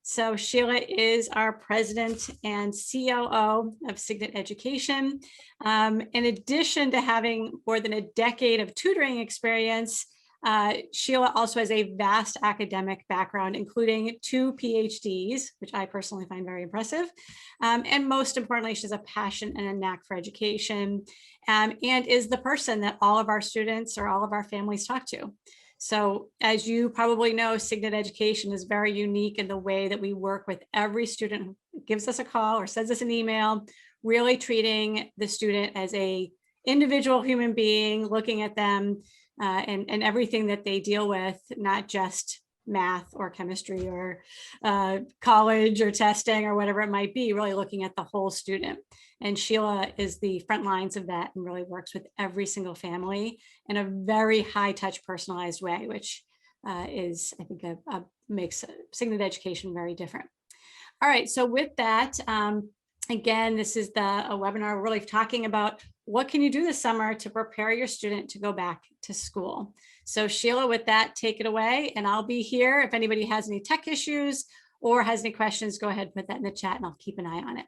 So Sheila is our president and COO of Signet Education. In addition to having more than a decade of tutoring experience, Sheila also has a vast academic background, including 2 PhDs, which I personally find very impressive. And most importantly, she has a passion and a knack for education, and is the person that all of our students or all of our families talk to. So as you probably know, Signet Education is very unique in the way that we work with every student who gives us a call or sends us an email, really treating the student as a individual human being, looking at them and everything that they deal with, not just math or chemistry or college or testing or whatever it might be, really looking at the whole student. And Sheila is the front lines of that and really works with every single family in a very high touch, personalized way, which is, I think, makes Signet Education very different. All right, so with that, again, this is a webinar really talking about what can you do this summer to prepare your student to go back to school. So Sheila, with that, take it away, and I'll be here. If anybody has any tech issues or has any questions, go ahead and put that in the chat and I'll keep an eye on it.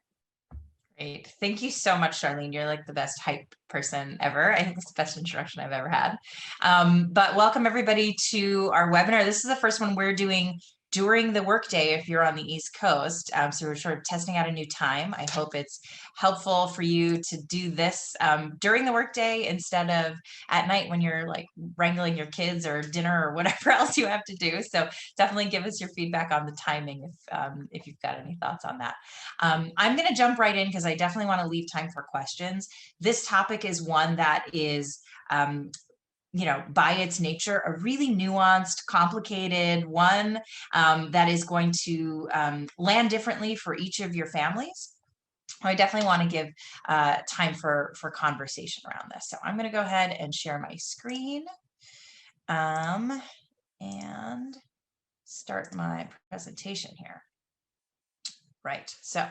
Great. Thank you so much, Charlene. You're like the best hype person ever. I think it's the best introduction I've ever had. But welcome everybody to our webinar. This is the first one we're doing during the workday if you're on the East Coast. So we're sort of testing out a new time. I hope it's helpful for you to do this during the workday instead of at night when you're like wrangling your kids or dinner or whatever else you have to do. So definitely give us your feedback on the timing if you've got any thoughts on that. I'm going to jump right in because I definitely want to leave time for questions. This topic is one that is by its nature, a really nuanced, complicated one that is going to land differently for each of your families. I definitely want to give time for conversation around this. So I'm going to go ahead and share my screen and start my presentation here. Right. So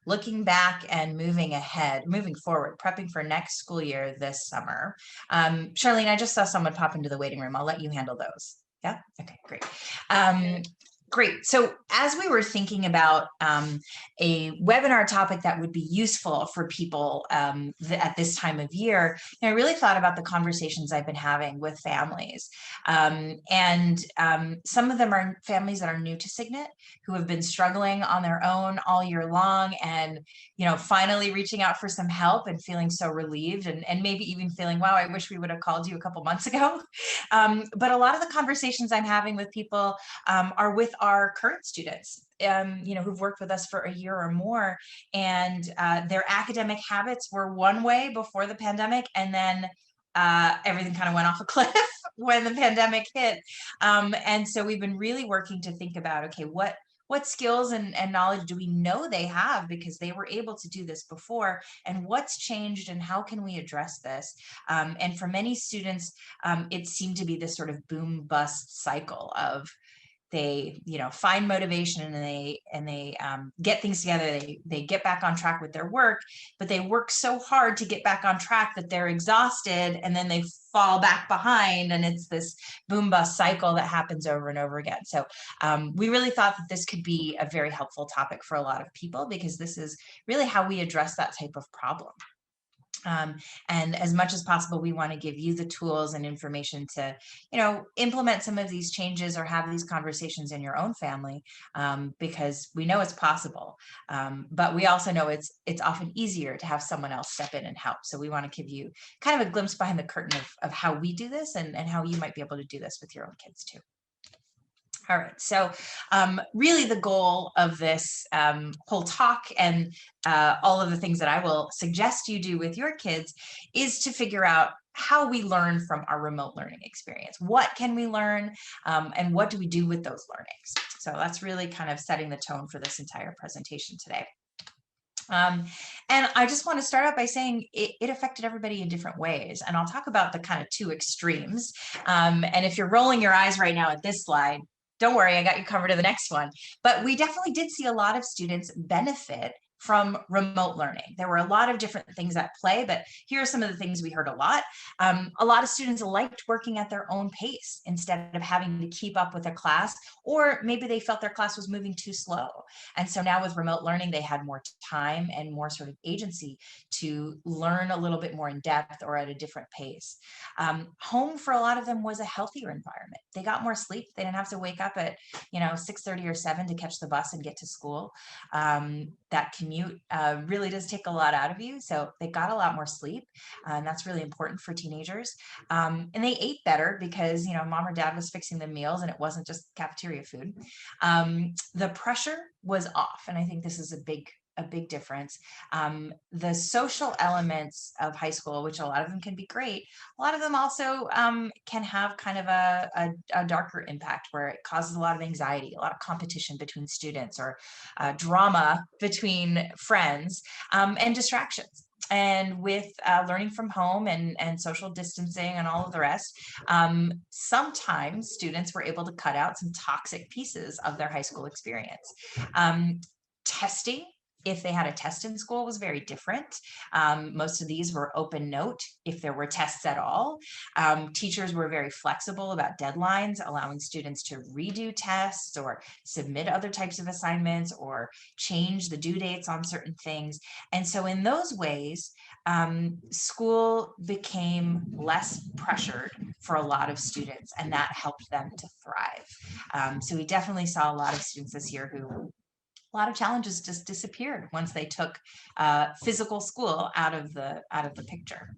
looking back and moving forward, prepping for next school year this summer. Charlene, I just saw someone pop into the waiting room. I'll let you handle those. Yeah. Okay, great. Great. So as we were thinking about a webinar topic that would be useful for people at this time of year, I really thought about the conversations I've been having with families. And some of them are families that are new to Signet, who have been struggling on their own all year long and, finally reaching out for some help and feeling so relieved and maybe even feeling, wow, I wish we would have called you a couple months ago. But a lot of the conversations I'm having with people are with our current students, who've worked with us for a year or more, and their academic habits were one way before the pandemic, and then everything kind of went off a cliff when the pandemic hit. And so we've been really working to think about, okay, what skills and knowledge do we know they have because they were able to do this before, and what's changed and how can we address this? And for many students, it seemed to be this sort of boom bust cycle of they find motivation and they get things together, they get back on track with their work, but they work so hard to get back on track that they're exhausted and then they fall back behind, and it's this boom bust cycle that happens over and over again. So we really thought that this could be a very helpful topic for a lot of people because this is really how we address that type of problem. And as much as possible, we want to give you the tools and information to, implement some of these changes or have these conversations in your own family, because we know it's possible. But we also know it's often easier to have someone else step in and help. So we want to give you kind of a glimpse behind the curtain of how we do this and how you might be able to do this with your own kids too. All right, so really the goal of this whole talk and all of the things that I will suggest you do with your kids is to figure out how we learn from our remote learning experience. What can we learn and what do we do with those learnings? So that's really kind of setting the tone for this entire presentation today. And I just want to start out by saying it affected everybody in different ways. And I'll talk about the kind of two extremes. And if you're rolling your eyes right now at this slide, don't worry, I got you covered in the next one. But we definitely did see a lot of students benefit from remote learning. There were a lot of different things at play, but here are some of the things we heard a lot. A lot of students liked working at their own pace instead of having to keep up with a class, or maybe they felt their class was moving too slow. And so now with remote learning, they had more time and more sort of agency to learn a little bit more in depth or at a different pace. Home for a lot of them was a healthier environment. They got more sleep. They didn't have to wake up at 6:30 or 7 to catch the bus and get to school. That commute really does take a lot out of you. So they got a lot more sleep, and that's really important for teenagers. And they ate better because mom or dad was fixing the meals and it wasn't just cafeteria food. The pressure was off, and I think this is a big difference. The social elements of high school, which a lot of them can be great, a lot of them also can have kind of a darker impact where it causes a lot of anxiety, a lot of competition between students, or drama between friends, and distractions. And with learning from home and social distancing and all of the rest, sometimes students were able to cut out some toxic pieces of their high school experience. Testing, if they had a test in school, was very different. Most of these were open note, if there were tests at all. Teachers were very flexible about deadlines, allowing students to redo tests or submit other types of assignments or change the due dates on certain things. And so in those ways, school became less pressured for a lot of students, and that helped them to thrive. So we definitely saw a lot of students this year who a lot of challenges just disappeared once they took physical school out of the picture.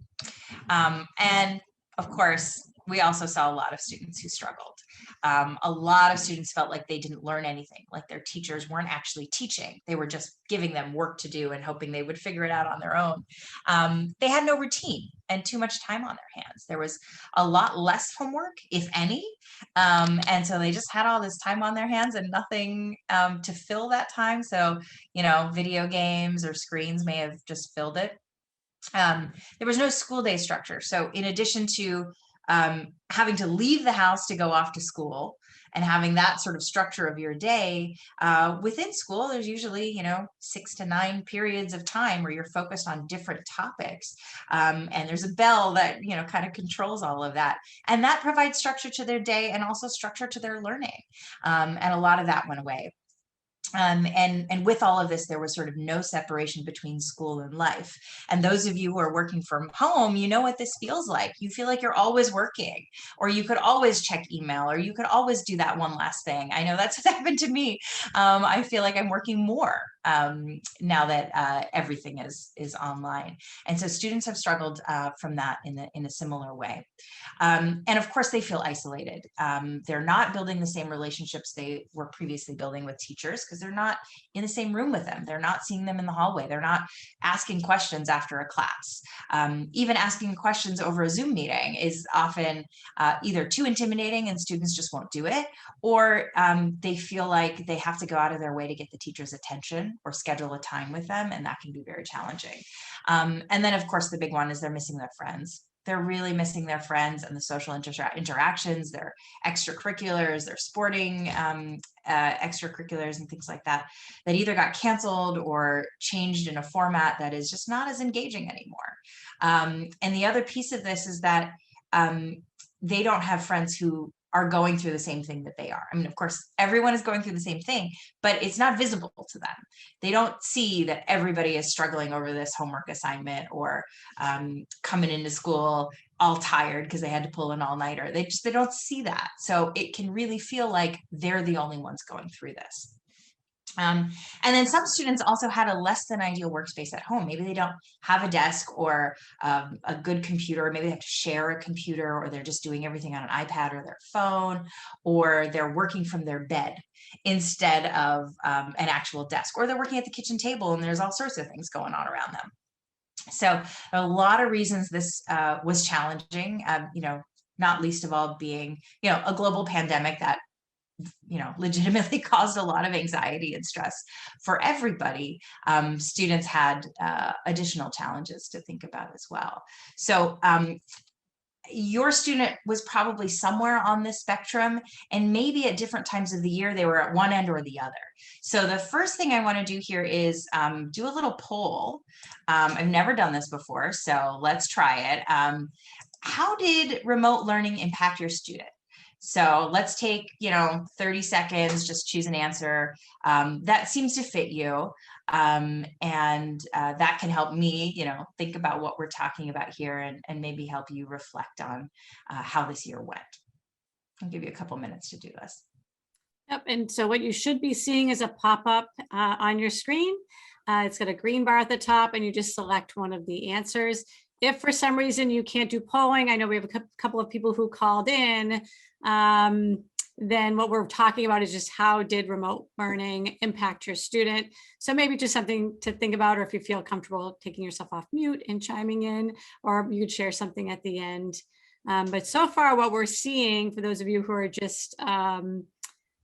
And of course, we also saw a lot of students who struggled. A lot of students felt like they didn't learn anything, like their teachers weren't actually teaching. They were just giving them work to do and hoping they would figure it out on their own. They had no routine and too much time on their hands. There was a lot less homework, if any. And so they just had all this time on their hands and nothing to fill that time. So, video games or screens may have just filled it. There was no school day structure. So in addition to having to leave the house to go off to school and having that sort of structure of your day, within school, there's usually, 6 to 9 periods of time where you're focused on different topics. And there's a bell that, kind of controls all of that. And that provides structure to their day and also structure to their learning. And a lot of that went away. And with all of this, there was sort of no separation between school and life. And those of you who are working from home, you know what this feels like. You feel like you're always working, or you could always check email, or you could always do that one last thing. I know that's what happened to me. I feel like I'm working more now that everything is online. And so students have struggled from that in a similar way. And of course, they feel isolated. They're not building the same relationships they were previously building with teachers because they're not in the same room with them. They're not seeing them in the hallway. They're not asking questions after a class. Even asking questions over a Zoom meeting is often either too intimidating and students just won't do it, or they feel like they have to go out of their way to get the teacher's attention or schedule a time with them, and that can be very challenging. And then, of course, the big one is they're missing their friends. They're really missing their friends and the social interactions, their extracurriculars, their sporting extracurriculars and things like that, that either got canceled or changed in a format that is just not as engaging anymore. And the other piece of this is that they don't have friends who are going through the same thing that they are. I mean, of course, everyone is going through the same thing, but it's not visible to them. They don't see that everybody is struggling over this homework assignment or coming into school all tired because they had to pull an all-nighter. They don't see that. So it can really feel like they're the only ones going through this. And then some students also had a less than ideal workspace at home. Maybe they don't have a desk or a good computer, or maybe they have to share a computer, or they're just doing everything on an iPad or their phone, or they're working from their bed instead of an actual desk, or they're working at the kitchen table and there's all sorts of things going on around them. So a lot of reasons this was challenging, not least of all being, a global pandemic that legitimately caused a lot of anxiety and stress for everybody. Students had additional challenges to think about as well. So your student was probably somewhere on this spectrum, and maybe at different times of the year they were at one end or the other. So the first thing I want to do here is do a little poll. I've never done this before, so let's try it. How did remote learning impact your student? So let's take, 30 seconds, just choose an answer that seems to fit you. That can help me, think about what we're talking about here and maybe help you reflect on how this year went. I'll give you a couple minutes to do this. Yep, and so what you should be seeing is a pop-up on your screen. It's got a green bar at the top, and you just select one of the answers. If for some reason you can't do polling, I know we have a couple of people who called in, then what we're talking about is just how did remote learning impact your student? So maybe just something to think about, or if you feel comfortable taking yourself off mute and chiming in, or you could share something at the end. But so far what we're seeing, for those of you who are just, for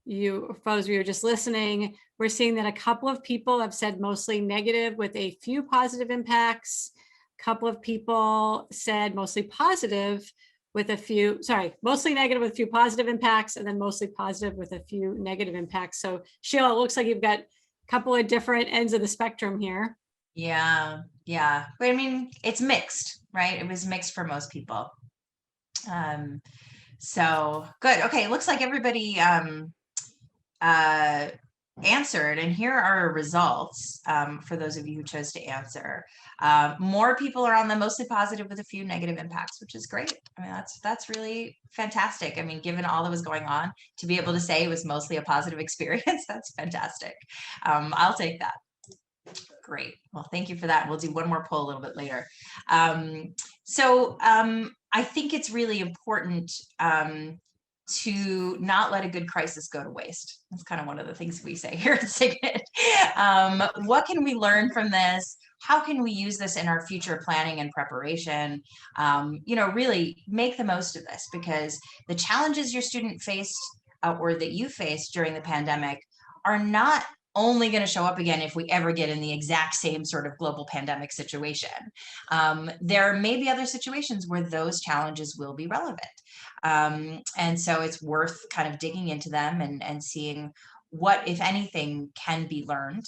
those of you who are just listening, we're seeing that a couple of people have said mostly negative with a few positive impacts. A couple of people said mostly positive with a few, mostly negative with a few positive impacts, and then mostly positive with a few negative impacts. So Sheila, it looks like you've got a couple of different ends of the spectrum here. Yeah. But I mean, it's mixed, right? It was mixed for most people. So good. Okay, looks like everybody answered, and here are our results for those of you who chose to answer. More people are on the mostly positive with a few negative impacts, which is great. I mean, that's really fantastic. I mean, given all that was going on, to be able to say it was mostly a positive experience, that's fantastic. I'll take that. Great. Well, thank you for that. We'll do one more poll a little bit later. I think it's really important to not let a good crisis go to waste. That's kind of one of the things we say here at Signet. What can we learn from this? How can we use this in our future planning and preparation? Really make the most of this, because the challenges your student faced or that you faced during the pandemic are not only going to show up again if we ever get in the exact same sort of global pandemic situation. There may be other situations where those challenges will be relevant. And so it's worth kind of digging into them and seeing what, if anything, can be learned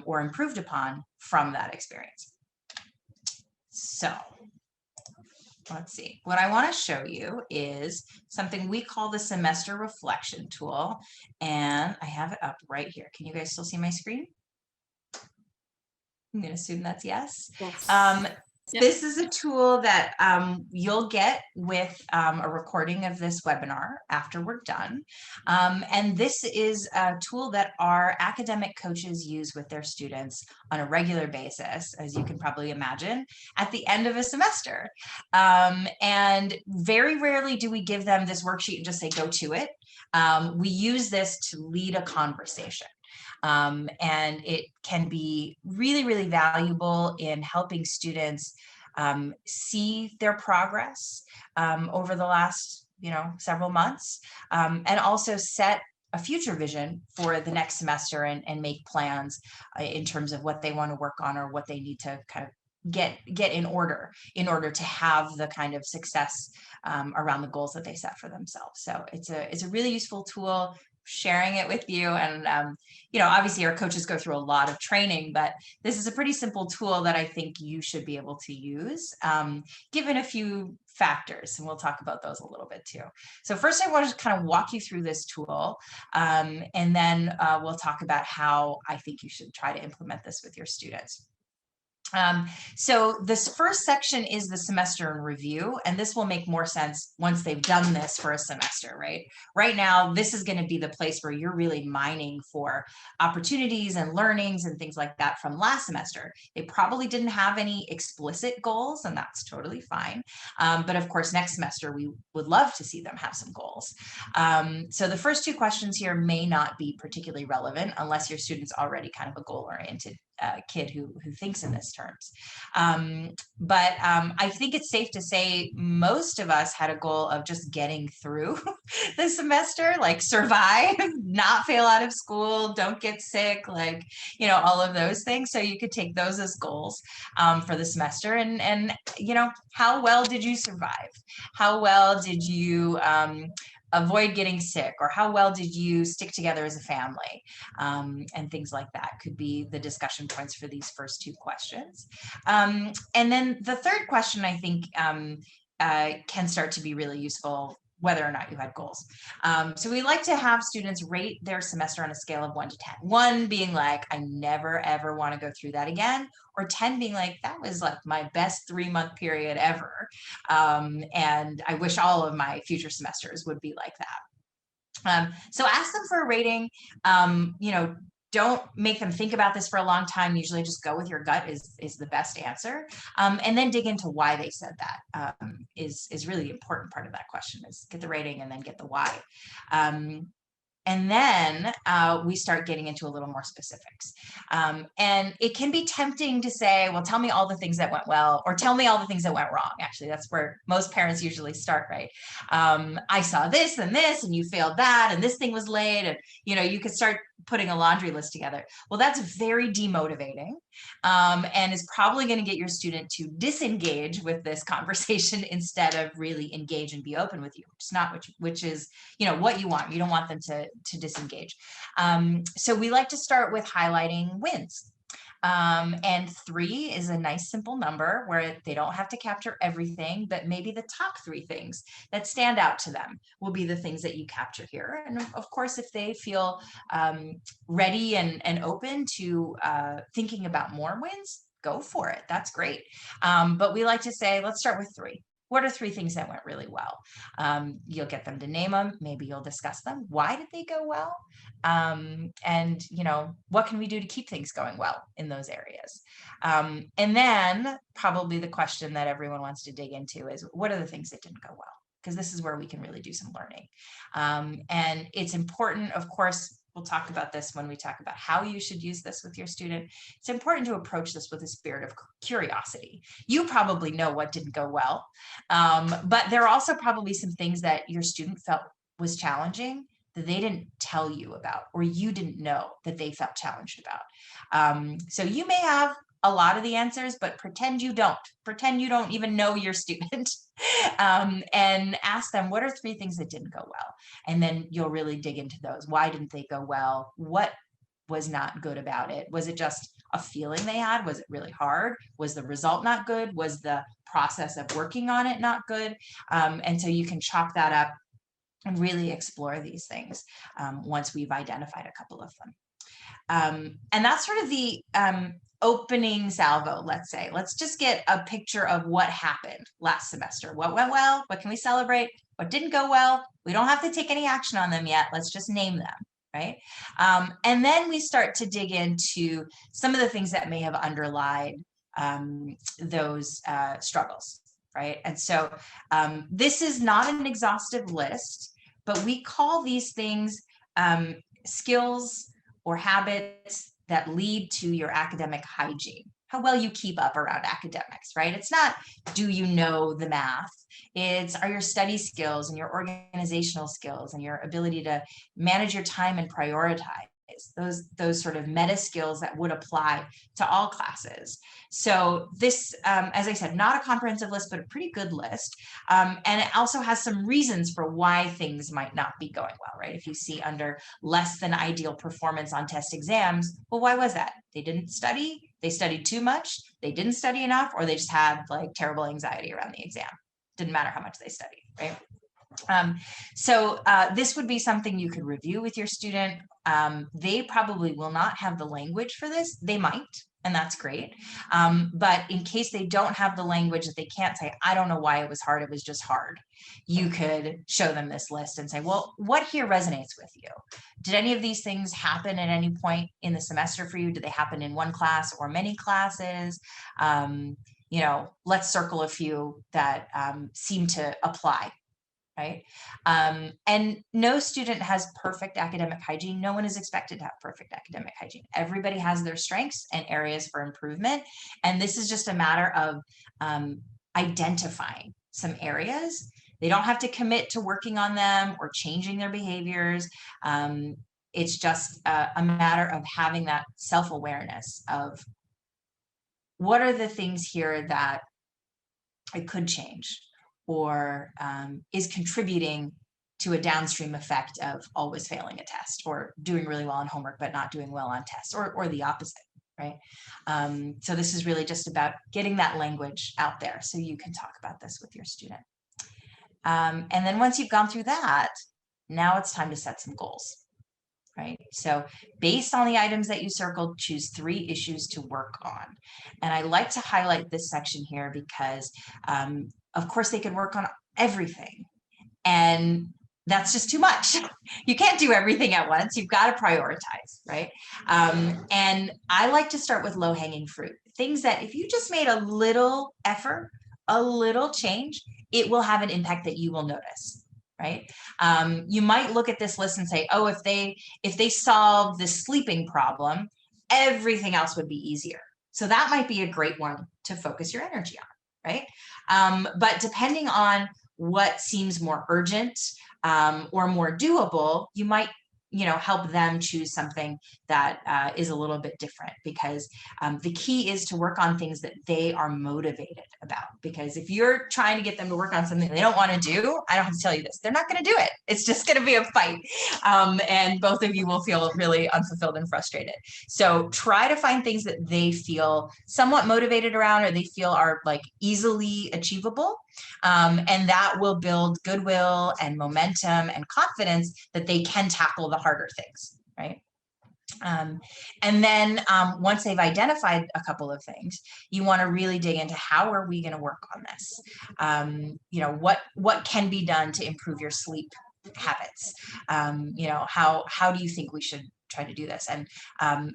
or improved upon from that experience. So let's see. What I want to show you is something we call the semester reflection tool, and I have it up right here. Can you guys still see my screen? I'm going to assume that's yes. Yep. This is a tool that you'll get with a recording of this webinar after we're done. And this is a tool that our academic coaches use with their students on a regular basis, as you can probably imagine, at the end of a semester. And very rarely do we give them this worksheet and just say, go to it. We use this to lead a conversation. And it can be really, really valuable in helping students see their progress over the last, several months, and also set a future vision for the next semester and make plans in terms of what they want to work on or what they need to kind of get in order to have the kind of success around the goals that they set for themselves. So it's a really useful tool. Sharing it with you, and obviously our coaches go through a lot of training, but this is a pretty simple tool that I think you should be able to use given a few factors, and we'll talk about those a little bit too. So first I want to kind of walk you through this tool, and then we'll talk about how I think you should try to implement this with your students. So this first section is the semester in review, and this will make more sense once they've done this for a semester, right? Right now, this is going to be the place where you're really mining for opportunities and learnings and things like that from last semester. They probably didn't have any explicit goals, and that's totally fine. But of course, next semester, we would love to see them have some goals. So the first two questions here may not be particularly relevant unless your student's already kind of a goal-oriented kid who thinks in this terms. I think it's safe to say most of us had a goal of just getting through the semester, like survive, not fail out of school, don't get sick, like, you know, all of those things. So you could take those as goals for the semester. And you know, how well did you survive? How well did you avoid getting sick, or how well did you stick together as a family, and things like that could be the discussion points for these first two questions. And then the third question, I think, can start to be really useful whether or not you had goals. So we like to have students rate their semester on a scale of 1 to 10. 1 being like, I never, ever want to go through that again. Or 10 being like, that was like my best 3-month period ever. And I wish all of my future semesters would be like that. So ask them for a rating. You know, don't make them think about this for a long time. Usually just go with your gut is the best answer. And then dig into why they said that is really the important part of that question, is get the rating and then get the why. And then we start getting into a little more specifics. And it can be tempting to say, well, tell me all the things that went well, or tell me all the things that went wrong. Actually, that's where most parents usually start, right? I saw this and this, and you failed that, and this thing was late. And, you know, you could start putting a laundry list together. Well, that's very demotivating, and is probably going to get your student to disengage with this conversation instead of really engage and be open with you, which is not which is, you know, what you want. You don't want them to disengage. So we like to start with highlighting wins. And 3 is a nice simple number where they don't have to capture everything, but maybe the top 3 things that stand out to them will be the things that you capture here. And of course, if they feel ready and open to thinking about more wins, go for it. That's great. But we like to say, let's start with 3. What are 3 things that went really well? You'll get them to name them. Maybe you'll discuss them. Why did they go well? And, you know, what can we do to keep things going well in those areas? And then probably the question that everyone wants to dig into is, what are the things that didn't go well? Because this is where we can really do some learning. And it's important, of course, we'll talk about this when we talk about how you should use this with your student. It's important to approach this with a spirit of curiosity. You probably know what didn't go well, but there are also probably some things that your student felt was challenging that they didn't tell you about, or you didn't know that they felt challenged about. So you may have a lot of the answers, but pretend you don't. Pretend you don't even know your student, and ask them, what are 3 things that didn't go well? And then you'll really dig into those. Why didn't they go well? What was not good about it? Was it just a feeling they had? Was it really hard? Was the result not good? Was the process of working on it not good? And so you can chop that up and really explore these things once we've identified a couple of them. And that's sort of the opening salvo, let's say. Let's just get a picture of what happened last semester. What went well? What can we celebrate? What didn't go well? We don't have to take any action on them yet. Let's just name them, right? And then we start to dig into some of the things that may have underlied those struggles, right? And so this is not an exhaustive list, but we call these things skills or habits that lead to your academic hygiene, how well you keep up around academics, right? It's not, do you know the math? It's, are your study skills and your organizational skills and your ability to manage your time and prioritize, those sort of meta skills that would apply to all classes. So this, as I said, not a comprehensive list, but a pretty good list. And it also has some reasons for why things might not be going well, right? If you see under less than ideal performance on test exams, well, why was that? They didn't study, they studied too much, they didn't study enough, or they just had like terrible anxiety around the exam. Didn't matter how much they studied, right? So this would be something you could review with your student. They probably will not have the language for this. They might, and that's great. But in case they don't have the language, that they can't say, I don't know why it was hard, it was just hard. You could show them this list and say, well, what here resonates with you? Did any of these things happen at any point in the semester for you? Did they happen in one class or many classes? You know, let's circle a few that seem to apply right? And no student has perfect academic hygiene. No one is expected to have perfect academic hygiene. Everybody has their strengths and areas for improvement. And this is just a matter of identifying some areas. They don't have to commit to working on them or changing their behaviors. It's just a matter of having that self-awareness of what are the things here that I could change, or is contributing to a downstream effect of always failing a test, or doing really well on homework but not doing well on tests, or the opposite, right? So this is really just about getting that language out there so you can talk about this with your student. And then once you've gone through that, now it's time to set some goals. Right. So based on the items that you circled, choose 3 issues to work on. And I like to highlight this section here because, of course, they could work on everything. And that's just too much. You can't do everything at once. You've got to prioritize, right? And I like to start with low-hanging fruit. Things that if you just made a little effort, a little change, it will have an impact that you will notice. Right. You might look at this list and say, oh, if they solve the sleeping problem, everything else would be easier. So that might be a great one to focus your energy on. Right. But depending on what seems more urgent or more doable, you might help them choose something that is a little bit different, because the key is to work on things that they are motivated about. Because if you're trying to get them to work on something they don't want to do, I don't have to tell you this, they're not going to do it. It's just going to be a fight. And both of you will feel really unfulfilled and frustrated. So try to find things that they feel somewhat motivated around, or they feel are like easily achievable. And that will build goodwill and momentum and confidence that they can tackle the harder things, right? And then once they've identified a couple of things, you want to really dig into how are we going to work on this? What can be done to improve your sleep habits? How do you think we should try to do this? And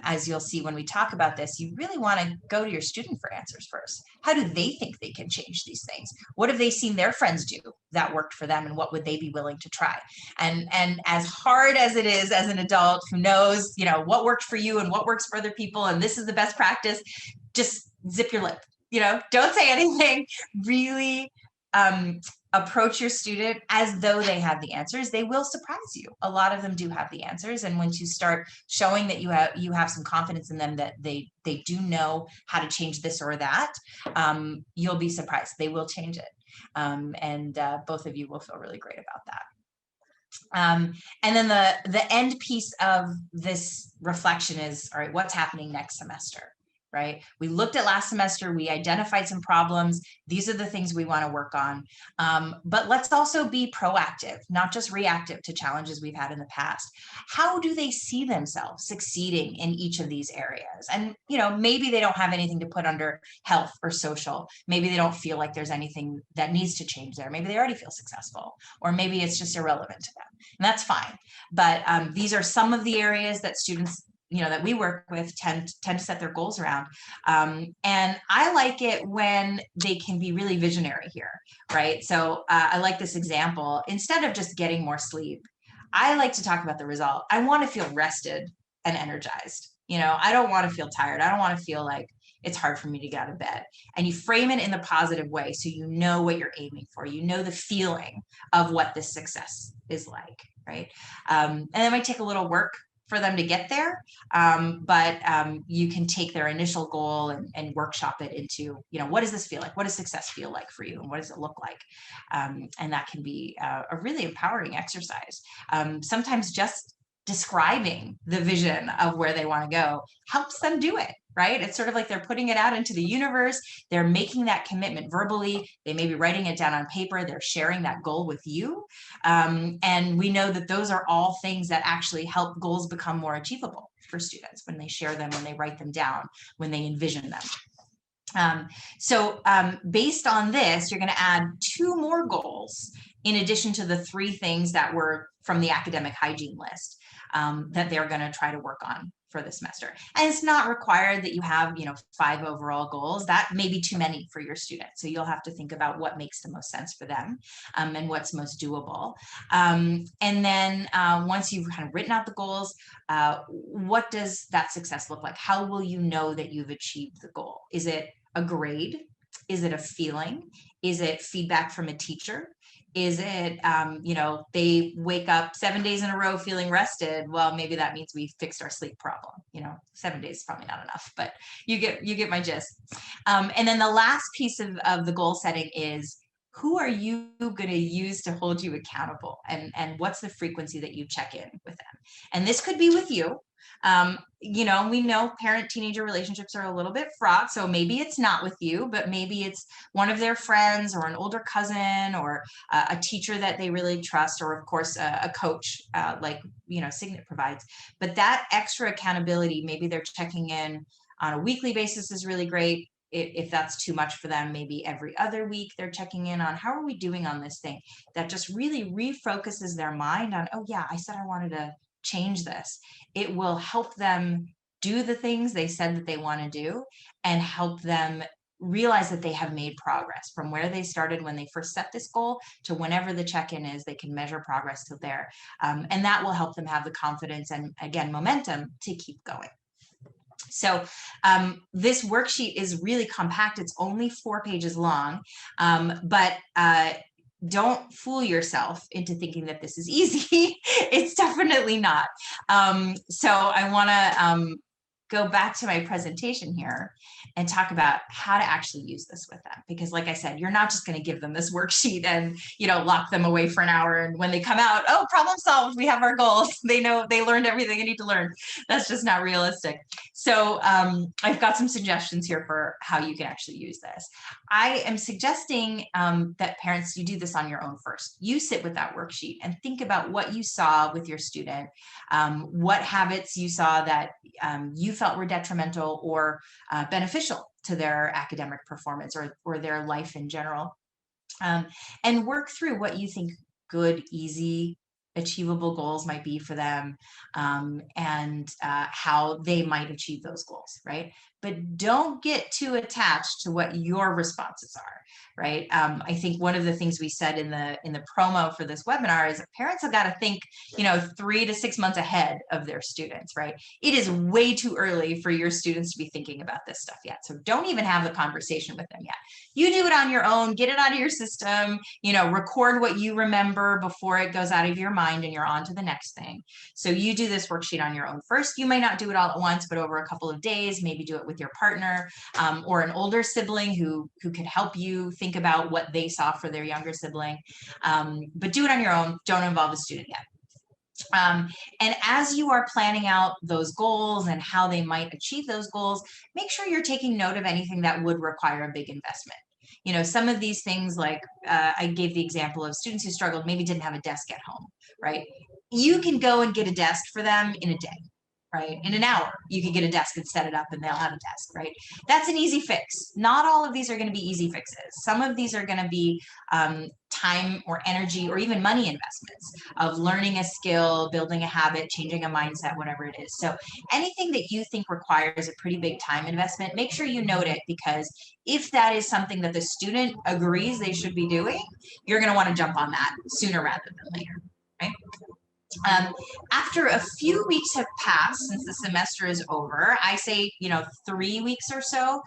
as you'll see when we talk about this, you really want to go to your student for answers first. How do they think they can change these things? What have they seen their friends do that worked for them, and what would they be willing to try? And as hard as it is as an adult who knows, what worked for you and what works for other people, and this is the best practice, just zip your lip, don't say anything. Really approach your student as though they have the answers. They will surprise you. A lot of them do have the answers. And once you start showing that you have some confidence in them, that they do know how to change this or that, you'll be surprised. They will change it. And both of you will feel really great about that. And then the end piece of this reflection is, all right, what's happening next semester? Right? We looked at last semester, we identified some problems. These are the things we want to work on. But let's also be proactive, not just reactive to challenges we've had in the past. How do they see themselves succeeding in each of these areas? And, maybe they don't have anything to put under health or social. Maybe they don't feel like there's anything that needs to change there. Maybe they already feel successful, or maybe it's just irrelevant to them. And that's fine. But these are some of the areas that students that we work with tend to set their goals around. And I like it when they can be really visionary here, right? So I like this example. Instead of just getting more sleep, I like to talk about the result. I want to feel rested and energized. I don't want to feel tired. I don't want to feel like it's hard for me to get out of bed. And you frame it in the positive way, so you know what you're aiming for. You know the feeling of what this success is like, right? And it might take a little work for them to get there, but you can take their initial goal and workshop it into, what does this feel like? What does success feel like for you? And what does it look like? And that can be a really empowering exercise. Sometimes just describing the vision of where they want to go helps them do it, right? It's sort of like they're putting it out into the universe. They're making that commitment verbally. They may be writing it down on paper. They're sharing that goal with you. And we know that those are all things that actually help goals become more achievable for students when they share them, when they write them down, when they envision them. So based on this, you're going to add 2 more goals in addition to the 3 things that were from the academic hygiene list that they're going to try to work on for the semester. And it's not required that you have, 5 overall goals. That may be too many for your student. So you'll have to think about what makes the most sense for them, and what's most doable. And then once you've kind of written out the goals, what does that success look like? How will you know that you've achieved the goal? Is it a grade? Is it a feeling? Is it feedback from a teacher? Is it, they wake up 7 days in a row feeling rested? Well, maybe that means we fixed our sleep problem. 7 days is probably not enough, but you get my gist. And then the last piece of the goal setting is, who are you going to use to hold you accountable? And what's the frequency that you check in with them? And this could be with you. We know parent-teenager relationships are a little bit fraught, so maybe it's not with you, but maybe it's one of their friends or an older cousin or a teacher that they really trust, or of course a coach like Signet provides. But that extra accountability, maybe they're checking in on a weekly basis, is really great. If that's too much for them, maybe every other week they're checking in on how are we doing on this thing. That just really refocuses their mind on, oh yeah, I said I wanted to change this. It will help them do the things they said that they want to do, and help them realize that they have made progress from where they started when they first set this goal to whenever the check-in is. They can measure progress to there. And that will help them have the confidence and, again, momentum to keep going. So this worksheet is really compact. It's only 4 pages long, but don't fool yourself into thinking that this is easy. It's definitely not. So I want to go back to my presentation here and talk about how to actually use this with them. Because like I said, you're not just going to give them this worksheet and, lock them away for an hour. And when they come out, oh, problem solved, we have our goals. They know they learned everything they need to learn. That's just not realistic. So I've got some suggestions here for how you can actually use this. I am suggesting that parents, you do this on your own first. You sit with that worksheet and think about what you saw with your student, what habits you saw that you felt were detrimental or beneficial to their academic performance or their life in general, and work through what you think good, easy, achievable goals might be for them, and how they might achieve those goals, right? But don't get too attached to what your responses are, right? I think one of the things we said in the promo for this webinar is that parents have got to think, 3 to 6 months ahead of their students, right? It is way too early for your students to be thinking about this stuff yet. So don't even have the conversation with them yet. You do it on your own, get it out of your system, record what you remember before it goes out of your mind and you're on to the next thing. So you do this worksheet on your own first. You may not do it all at once, but over a couple of days, maybe do it with your partner, or an older sibling who could help you think about what they saw for their younger sibling. But do it on your own. Don't involve a student yet. And as you are planning out those goals and how they might achieve those goals, make sure you're taking note of anything that would require a big investment. Some of these things, like I gave the example of students who struggled, maybe didn't have a desk at home, right? You can go and get a desk for them in a day, right? In an hour, you can get a desk and set it up and they'll have a desk, right? That's an easy fix. Not all of these are going to be easy fixes. Some of these are going to be time or energy or even money investments of learning a skill, building a habit, changing a mindset, whatever it is. So anything that you think requires a pretty big time investment, make sure you note it, because if that is something that the student agrees they should be doing, you're going to want to jump on that sooner rather than later, right? After a few weeks have passed since the semester is over, I say, 3 weeks or so,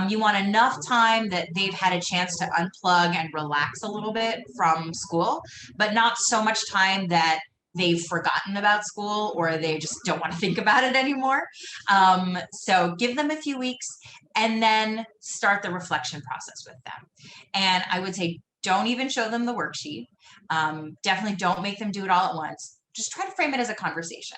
you want enough time that they've had a chance to unplug and relax a little bit from school, but not so much time that they've forgotten about school or they just don't want to think about it anymore. So give them a few weeks and then start the reflection process with them. And I would say, don't even show them the worksheet. Definitely don't make them do it all at once. Just try to frame it as a conversation.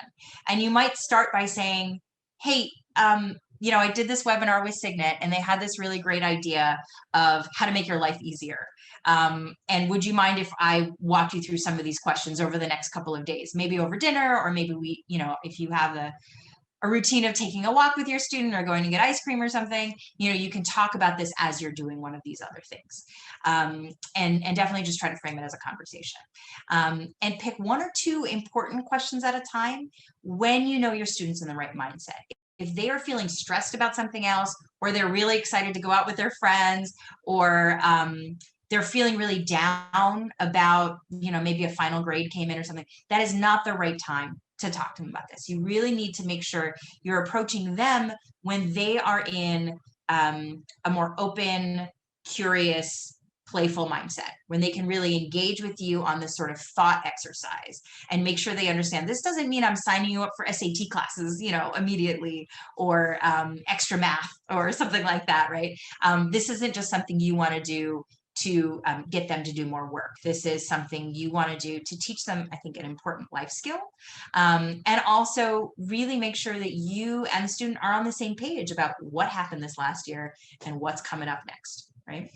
And you might start by saying, hey, I did this webinar with Signet and they had this really great idea of how to make your life easier. And would you mind if I walked you through some of these questions over the next couple of days, maybe over dinner, or maybe we, if you have a routine of taking a walk with your student or going to get ice cream or something, you can talk about this as you're doing one of these other things. And definitely just try to frame it as a conversation. And pick 1 or 2 important questions at a time when you know your student's in the right mindset. If they are feeling stressed about something else, or they're really excited to go out with their friends, or they're feeling really down about, maybe a final grade came in or something, that is not the right time to talk to them about this. You really need to make sure you're approaching them when they are in a more open, curious, playful mindset, when they can really engage with you on this sort of thought exercise and make sure they understand this doesn't mean I'm signing you up for SAT classes, immediately, or extra math or something like that, right? This isn't just something you want to do to get them to do more work. This is something you want to do to teach them, I think, an important life skill, and also really make sure that you and the student are on the same page about what happened this last year and what's coming up next, right?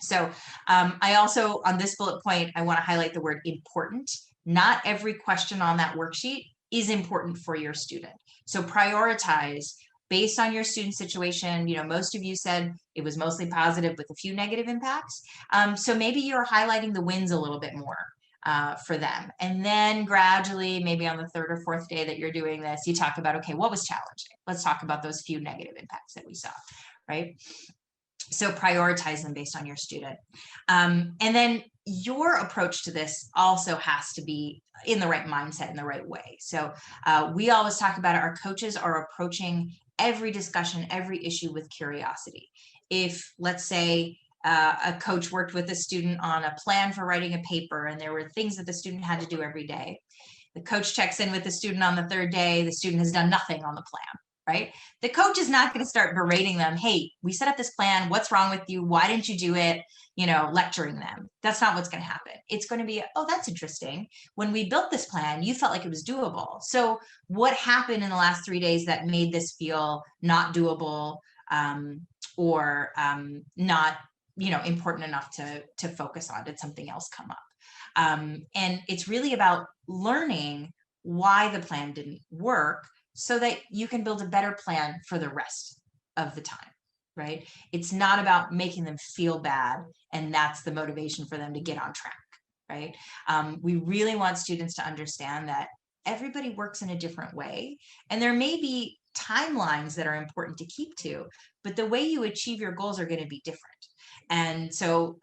So I also, on this bullet point, I want to highlight the word important. Not every question on that worksheet is important for your student. So prioritize based on your student situation. Most of you said it was mostly positive with a few negative impacts. So maybe you're highlighting the wins a little bit more for them. And then gradually, maybe on the 3rd or 4th day that you're doing this, you talk about, okay, what was challenging? Let's talk about those few negative impacts that we saw, right? So prioritize them based on your student. And then your approach to this also has to be in the right mindset, in the right way. So we always talk about it. Our coaches are approaching every discussion, every issue with curiosity. If, let's say, a coach worked with a student on a plan for writing a paper, and there were things that the student had to do every day. The coach checks in with the student on the 3rd day, the student has done nothing on the plan. Right? The coach is not going to start berating them. Hey, we set up this plan. What's wrong with you? Why didn't you do it? Lecturing them. That's not what's going to happen. It's going to be, oh, that's interesting. When we built this plan, you felt like it was doable. So what happened in the last 3 days that made this feel not doable, or not, important enough to focus on? Did something else come up? And it's really about learning why the plan didn't work, so that you can build a better plan for the rest of the time, right? It's not about making them feel bad, and that's the motivation for them to get on track, right? We really want students to understand that everybody works in a different way, and there may be timelines that are important to keep to, but the way you achieve your goals are going to be different. And so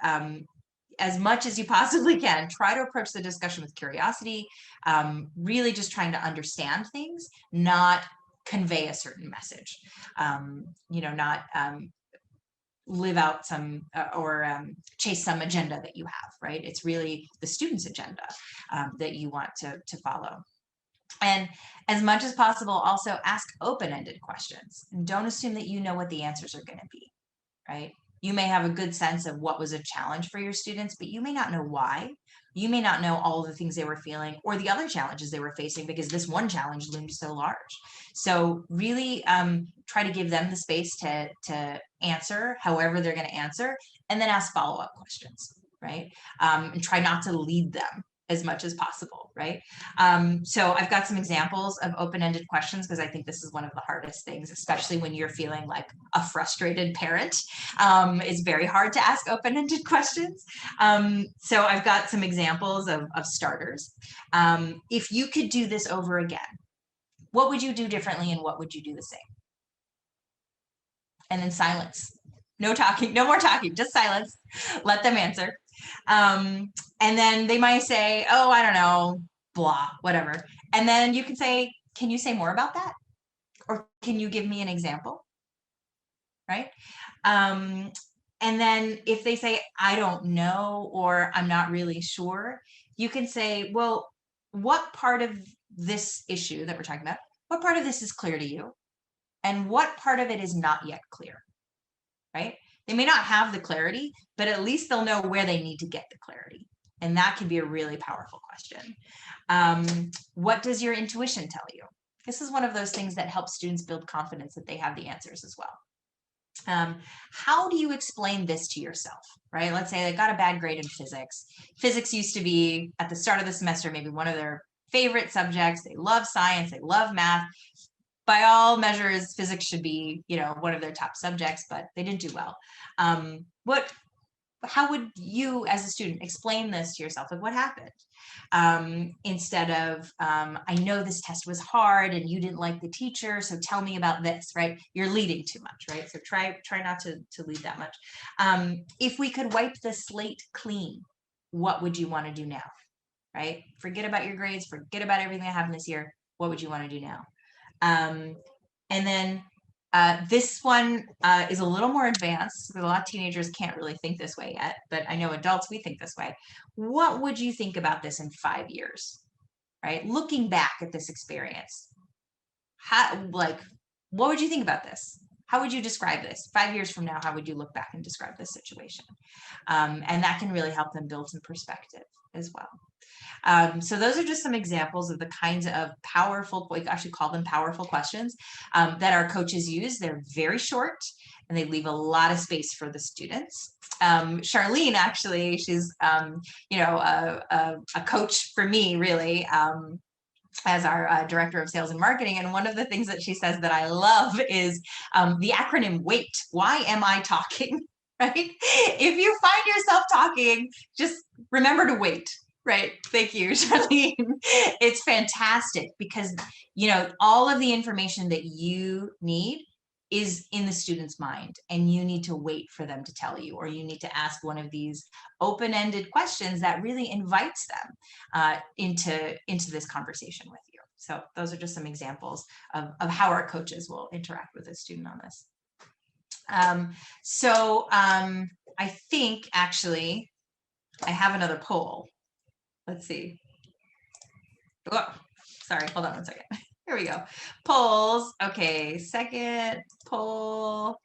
as much as you possibly can, try to approach the discussion with curiosity, really just trying to understand things, not convey a certain message, not live out some or chase some agenda that you have, right? It's really the student's agenda that you want to follow. And as much as possible, also ask open-ended questions. And don't assume that you know what the answers are going to be, right? You may have a good sense of what was a challenge for your students, but you may not know why. You may not know all of the things they were feeling or the other challenges they were facing, because this one challenge loomed so large. So really try to give them the space to answer however they're going to answer, and then ask follow-up questions, right? And try not to lead them as much as possible, right? So I've got some examples of open-ended questions, because I think this is one of the hardest things, especially when you're feeling like a frustrated parent. It's very hard to ask open-ended questions. So I've got some examples of starters. If you could do this over again, what would you do differently, and what would you do the same? And then silence. No talking, no more talking, just silence. Let them answer. And then they might say, oh, I don't know, blah, whatever. And then you can say, can you say more about that? Or can you give me an example? Right? And then if they say, I don't know, or I'm not really sure, you can say, well, what part of this issue that we're talking about, what part of this is clear to you? And what part of it is not yet clear, right? They may not have the clarity, but at least they'll know where they need to get the clarity. And that can be a really powerful question. What does your intuition tell you? This is one of those things that helps students build confidence that they have the answers as well. How do you explain this to yourself, right? Let's say they got a bad grade in physics. Physics used to be, at the start of the semester, maybe one of their favorite subjects. They love science, they love math. by all measures, physics should be, one of their top subjects, but they didn't do well. How would you as a student explain this to yourself? Like, what happened? Instead of, I know this test was hard and you didn't like the teacher, so tell me about this, right? You're leading too much, right? So try not to lead that much. If we could wipe the slate clean, what would you want to do now, right? Forget about your grades, forget about everything that happened this year. What would you want to do now? And then this one is a little more advanced because a lot of teenagers can't really think this way yet, but I know adults, we think this way. What would you think about this in 5 years, right? Looking back at this experience, what would you think about this? How would you describe this? 5 years from now, how would you look back and describe this situation? And that can really help them build some perspective as well. So those are just some examples of the kinds of powerful, we actually call them powerful questions that our coaches use. They're very short and they leave a lot of space for the students. Charlene, actually, she's, a coach for me, really, as our director of sales and marketing. And one of the things that she says that I love is the acronym WAIT. Why am I talking? Right? If you find yourself talking, just remember to wait. Right. Thank you, Charlene. It's fantastic because, all of the information that you need is in the student's mind and you need to wait for them to tell you, or you need to ask one of these open-ended questions that really invites them into this conversation with you. So those are just some examples of how our coaches will interact with a student on this. I think actually I have another poll. Let's see. Oh, sorry, hold on one second. Here we go. Polls. Okay, second poll,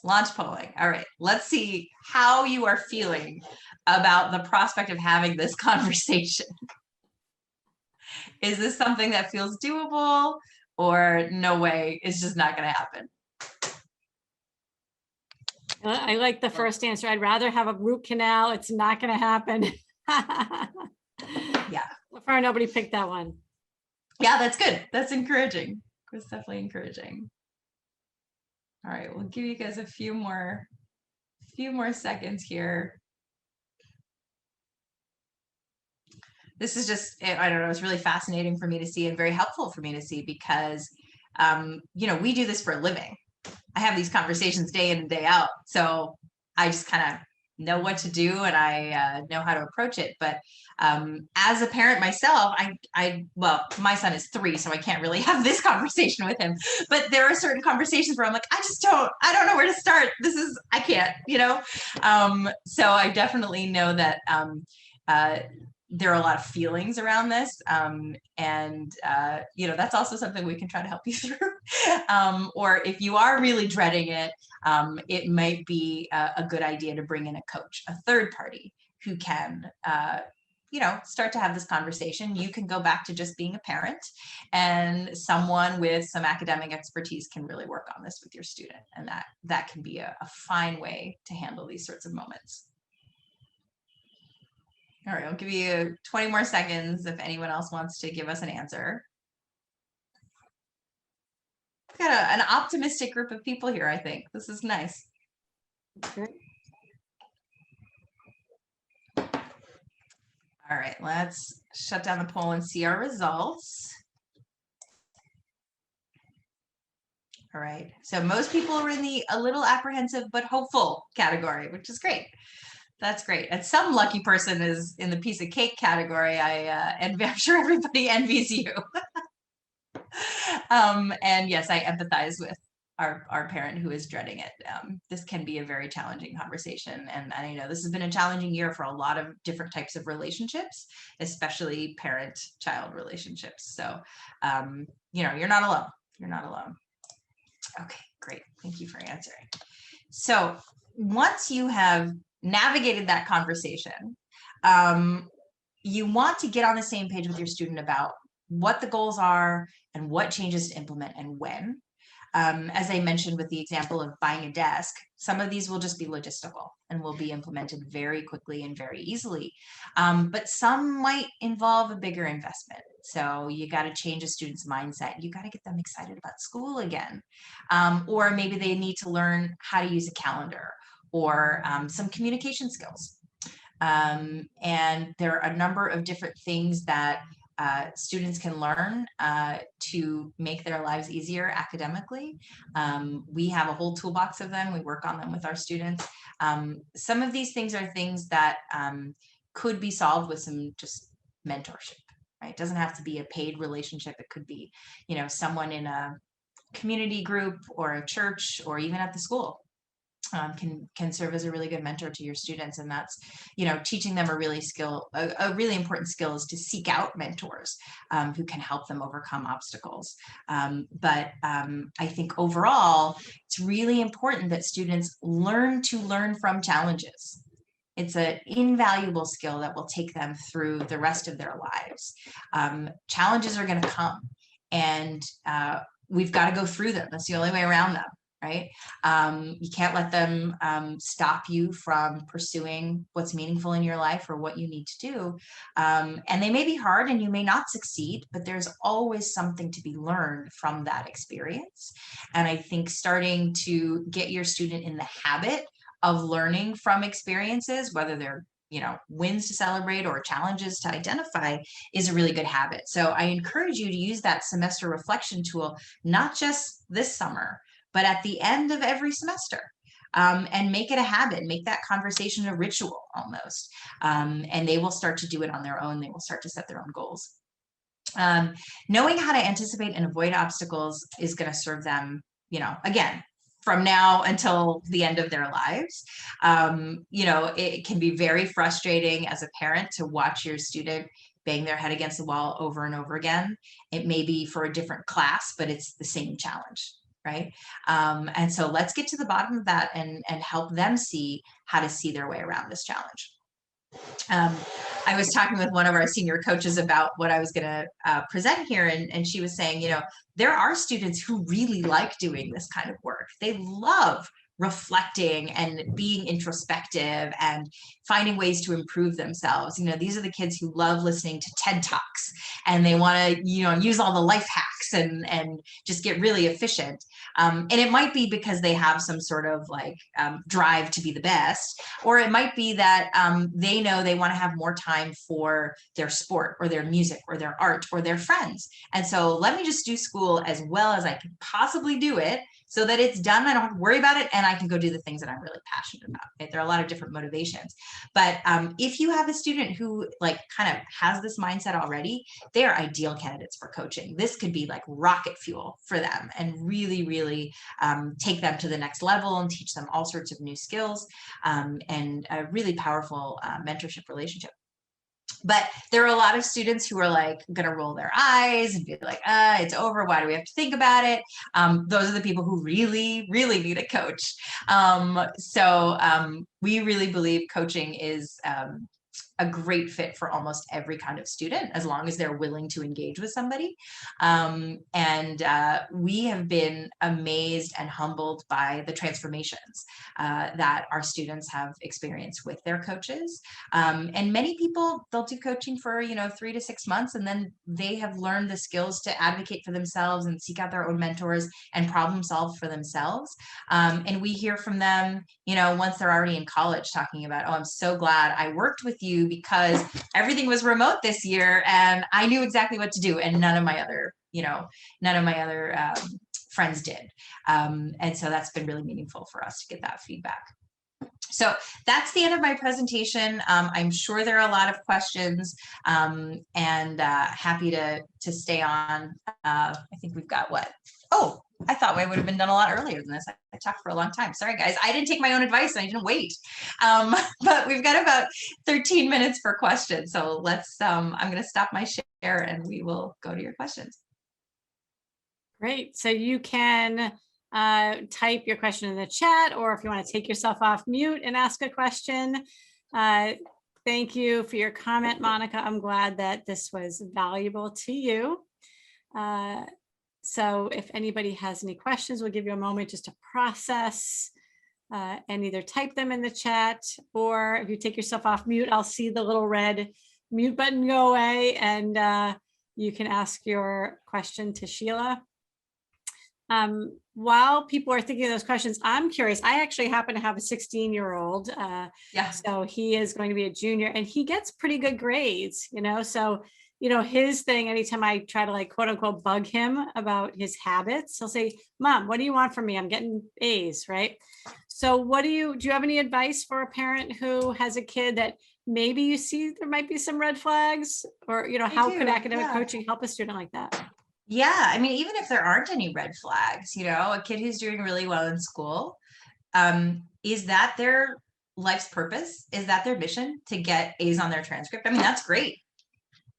launch polling. All right, let's see how you are feeling about the prospect of having this conversation. Is this something that feels doable, or no way, it's just not going to happen? I like the first answer. I'd rather have a root canal. It's not going to happen. Yeah. So far, nobody picked that one. Yeah, that's good. That's encouraging. It's definitely encouraging. All right, we'll give you guys a few more seconds here. This is just, I don't know, it's really fascinating for me to see and very helpful for me to see because, we do this for a living. I have these conversations day in and day out. So I just kind of know what to do and I know how to approach it. But as a parent myself, well, my son is 3, so I can't really have this conversation with him. But there are certain conversations where I'm like, I don't know where to start. I can't, So I definitely know that there are a lot of feelings around this. That's also something we can try to help you through. Or if you are really dreading it, it might be a good idea to bring in a coach, a third party who can, start to have this conversation. You can go back to just being a parent, and someone with some academic expertise can really work on this with your student. And that can be a fine way to handle these sorts of moments. All right, I'll give you 20 more seconds if anyone else wants to give us an answer. We've got an optimistic group of people here, I think. This is nice. Okay. All right, let's shut down the poll and see our results. All right, so most people are in the a little apprehensive but hopeful category, which is great. That's great. And some lucky person is in the piece of cake category. I'm sure everybody envies you. And yes, I empathize with our parent who is dreading it. This can be a very challenging conversation. And I know this has been a challenging year for a lot of different types of relationships, especially parent-child relationships. So, you're not alone. You're not alone. Okay, great. Thank you for answering. So once you have navigated that conversation, you want to get on the same page with your student about what the goals are and what changes to implement and when. As I mentioned with the example of buying a desk, some of these will just be logistical and will be implemented very quickly and very easily. But some might involve a bigger investment. So you got to change a student's mindset. You got to get them excited about school again. Or maybe they need to learn how to use a calendar or some communication skills. And there are a number of different things that students can learn to make their lives easier academically. We have a whole toolbox of them. We work on them with our students. Some of these things are things that could be solved with some just mentorship, right? It doesn't have to be a paid relationship. It could be, someone in a community group or a church or even at the school. Can serve as a really good mentor to your students, and that's teaching them a really important skill is to seek out mentors who can help them overcome obstacles. But I think overall it's really important that students learn to learn from challenges. It's an invaluable skill that will take them through the rest of their lives. Challenges are going to come, and we've got to go through them. That's the only way around them. Right? You can't let them stop you from pursuing what's meaningful in your life or what you need to do. And they may be hard and you may not succeed, but there's always something to be learned from that experience. And I think starting to get your student in the habit of learning from experiences, whether they're wins to celebrate or challenges to identify, is a really good habit. So I encourage you to use that semester reflection tool, not just this summer, but at the end of every semester, and make it a habit, make that conversation a ritual almost. And they will start to do it on their own. They will start to set their own goals. Knowing how to anticipate and avoid obstacles is going to serve them, again, from now until the end of their lives. It can be very frustrating as a parent to watch your student bang their head against the wall over and over again. It may be for a different class, but it's the same challenge. Right. And so let's get to the bottom of that and help them see how to see their way around this challenge. I was talking with one of our senior coaches about what I was going to present here, and she was saying, there are students who really like doing this kind of work. They love reflecting and being introspective and finding ways to improve themselves. These are the kids who love listening to TED Talks, and they want to, use all the life hacks and just get really efficient. And it might be because they have some sort of drive to be the best, or it might be that they know they want to have more time for their sport or their music or their art or their friends. And so let me just do school as well as I can possibly do it, so that it's done. I don't have to worry about it, and I can go do the things that I'm really passionate about. Right? There are a lot of different motivations, but if you have a student who kind of has this mindset already, they are ideal candidates for coaching. This could be like rocket fuel for them, and really, really take them to the next level and teach them all sorts of new skills, and a really powerful mentorship relationship. But there are a lot of students who are going to roll their eyes and be like, it's over. Why do we have to think about it? Those are the people who really, really need a coach. We really believe coaching is a great fit for almost every kind of student, as long as they're willing to engage with somebody. We have been amazed and humbled by the transformations that our students have experienced with their coaches. And many people, they'll do coaching for 3 to 6 months, and then they have learned the skills to advocate for themselves and seek out their own mentors and problem solve for themselves. And we hear from them, once they're already in college, talking about, oh, I'm so glad I worked with you, because everything was remote this year and I knew exactly what to do, and none of my other friends did. And so that's been really meaningful for us to get that feedback. So that's the end of my presentation. I'm sure there are a lot of questions, and happy to stay on. I think we've got what? Oh, I thought we would have been done a lot earlier than this. I talked for a long time. Sorry, guys. I didn't take my own advice and I didn't wait. But we've got about 13 minutes for questions. So let's, I'm going to stop my share and we will go to your questions. Great. So you can type your question in the chat, or if you want to take yourself off mute and ask a question. Thank you for your comment, Monica. I'm glad that this was valuable to you. So if anybody has any questions, we'll give you a moment just to process and either type them in the chat, or if you take yourself off mute, I'll see the little red mute button go away, and you can ask your question to Sheila. While people are thinking of those questions, I'm curious. I actually happen to have a 16-year-old. Yeah. So he is going to be a junior and he gets pretty good grades, so, his thing, anytime I try to like, quote unquote, bug him about his habits, he'll say, Mom, what do you want from me? I'm getting A's, right? So do you have any advice for a parent who has a kid that maybe you see there might be some red flags, or, how could academic coaching help a student like that? Yeah, I mean, even if there aren't any red flags, a kid who's doing really well in school, is that their life's purpose? Is that their mission, to get A's on their transcript? I mean, that's great.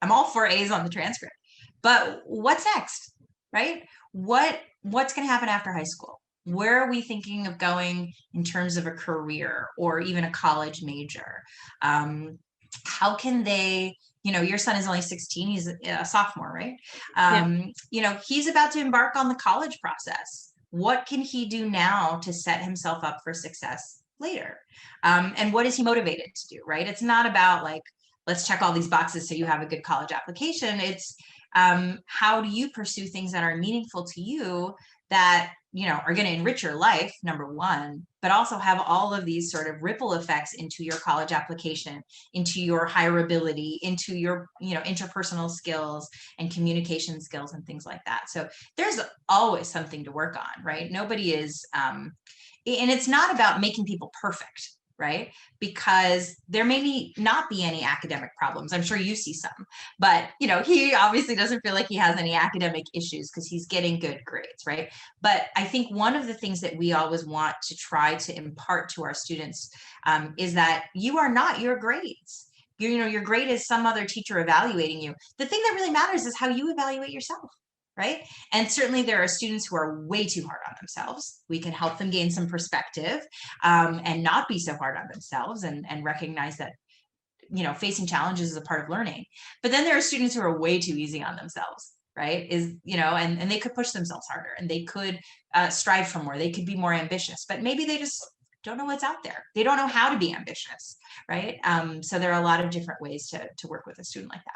I'm all for A's on the transcript, but what's next, right? What's going to happen after high school? Where are we thinking of going in terms of a career or even a college major? How can they, your son is only 16, he's a sophomore, right? He's about to embark on the college process. What can he do now to set himself up for success later? And what is he motivated to do, right? It's not about like, let's check all these boxes so you have a good college application. It's how do you pursue things that are meaningful to you, that are going to enrich your life, number one, but also have all of these sort of ripple effects into your college application, into your hireability, into your interpersonal skills and communication skills and things like that. So there's always something to work on, right? Nobody is and it's not about making people perfect, right? Because there may not be any academic problems. I'm sure you see some, but he obviously doesn't feel like he has any academic issues because he's getting good grades, right? But I think one of the things that we always want to try to impart to our students is that you are not your grades. Your grade is some other teacher evaluating you. The thing that really matters is how you evaluate yourself. Right. And certainly there are students who are way too hard on themselves. We can help them gain some perspective and not be so hard on themselves and recognize that, facing challenges is a part of learning. But then there are students who are way too easy on themselves. Right. And they could push themselves harder and they could strive for more. They could be more ambitious, but maybe they just don't know what's out there. They don't know how to be ambitious. Right. So there are a lot of different ways to work with a student like that.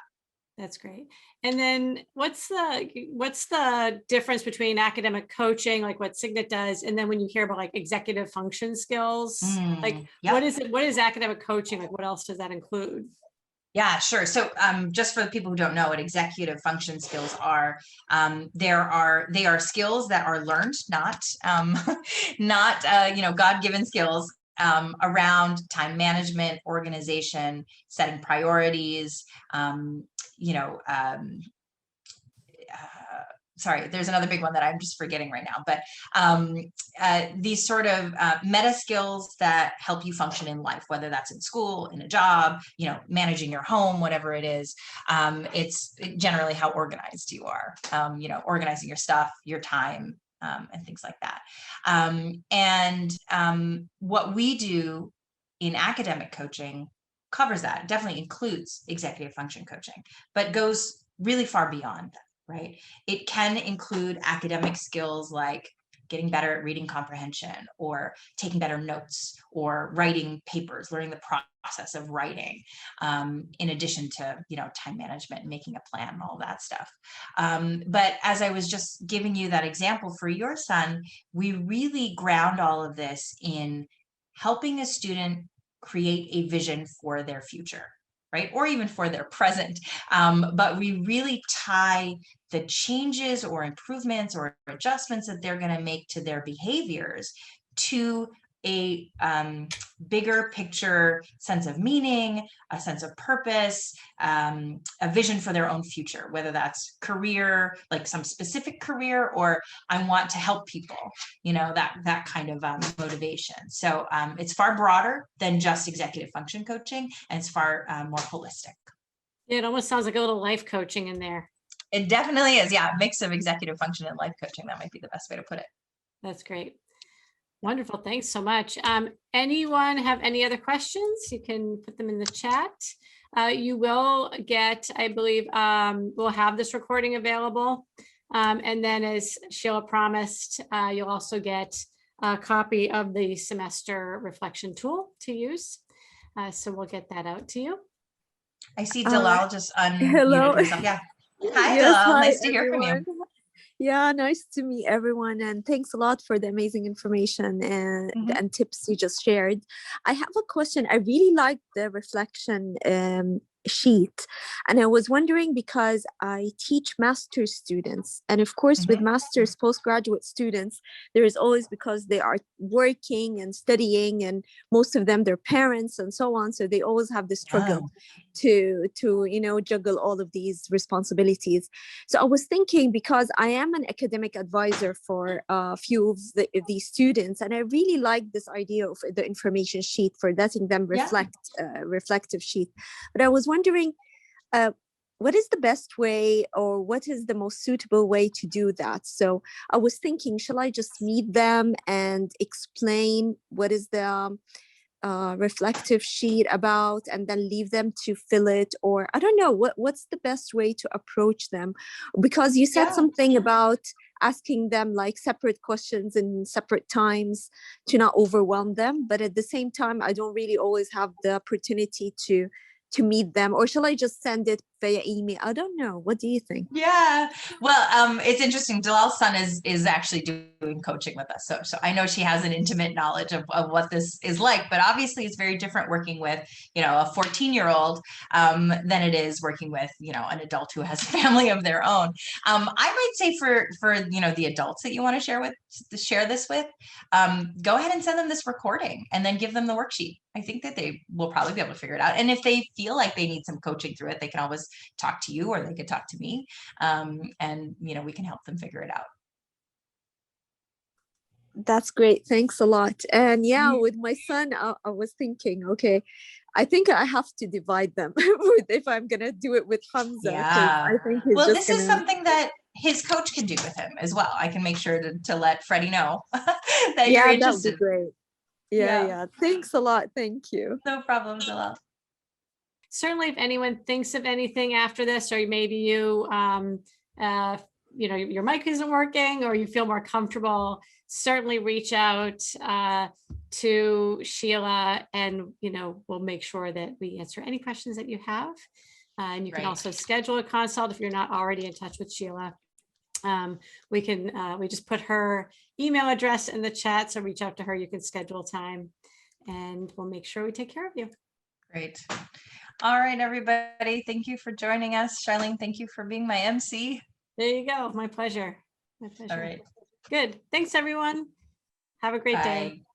That's great. And then what's the difference between academic coaching, like what Signet does, and then when you hear about like executive function skills, like what is academic coaching? Like what else does that include? Yeah, sure. So just for the people who don't know what executive function skills are, they are skills that are learned, not God-given skills around time management, organization, setting priorities, sorry, there's another big one that I'm just forgetting right now, but these sort of meta skills that help you function in life, whether that's in school, in a job, managing your home, whatever it is. It's generally how organized you are, organizing your stuff, your time, and things like that. What we do in academic coaching covers that, definitely includes executive function coaching, but goes really far beyond that. Right. It can include academic skills like getting better at reading comprehension or taking better notes or writing papers, learning the process of writing, in addition to, time management and making a plan and all that stuff. But as I was just giving you that example for your son, we really ground all of this in helping a student create a vision for their future. Right? Or even for their present. But we really tie the changes or improvements or adjustments that they're going to make to their behaviors to a bigger picture sense of meaning, a sense of purpose, a vision for their own future, whether that's career, like some specific career, or I want to help people, that kind of motivation. So it's far broader than just executive function coaching, and it's far more holistic. Yeah, it almost sounds like a little life coaching in there. It definitely is. Yeah, a mix of executive function and life coaching. That might be the best way to put it. That's great. Wonderful. Thanks so much. Anyone have any other questions? You can put them in the chat. You will get, I believe, we'll have this recording available. And then as Sheila promised, you'll also get a copy of the semester reflection tool to use. So we'll get that out to you. I see Dalal just unmuted Hello. himself. Yeah. Hi, Yes, Bilal. hi Nice to hear from you. everyone. Yeah, nice to meet everyone, and thanks a lot for the amazing information Mhm. and tips you just shared. I have a question. I really like the reflection sheet, and I was wondering because I teach master's students, and of course, with Mhm. master's postgraduate students, there is always, because they are working and studying, and most of them, their parents and so on, so they always have the Yeah. struggle to juggle all of these responsibilities. So I was thinking, because I am an academic advisor for a few of these students, and I really like this idea of the information sheet for letting them Yeah. reflective sheet. But I was wondering, uh, what is the best way, or what is the most suitable way to do that? So I was thinking, shall I just meet them and explain what is the reflective sheet about, and then leave them to fill it? Or I don't know, what's the best way to approach them? Because you said Yeah. something about asking them like separate questions in separate times to not overwhelm them, but at the same time I don't really always have the opportunity to meet them. Or shall I just send it via email? I don't know, what do you think? Yeah. Well, it's interesting. Dalal's son is actually doing coaching with us. So I know she has an intimate knowledge of what this is like, but obviously it's very different working with, a 14-year-old than it is working with, an adult who has a family of their own. I might say for the adults that you want to share this with, go ahead and send them this recording and then give them the worksheet. I think that they will probably be able to figure it out. And if they feel like they need some coaching through it, they can always talk to you, or they could talk to me, and we can help them figure it out. That's great. Thanks a lot. And yeah, with my son, I was thinking, okay, I think I have to divide them if I'm gonna do it with Hamza, because Yeah. I think he's Well, just this is gonna. something that his coach can do with him as well. I can make sure to let Freddie know that you're Yeah, that would be interested. great. Yeah, Yeah. yeah. Thanks a lot. Thank you. No problem, Dalal. Certainly, if anyone thinks of anything after this, or maybe your mic isn't working, or you feel more comfortable, certainly reach out to Sheila, and we'll make sure that we answer any questions that you have. And you can Right. also schedule a consult if you're not already in touch with Sheila. We just put her email address in the chat, so reach out to her. You can schedule time, and we'll make sure we take care of you. Great. All right, everybody. Thank you for joining us. Charlene, thank you for being my MC. There you go. My pleasure. My pleasure. All right. Good. Thanks, everyone. Have a great day. Bye.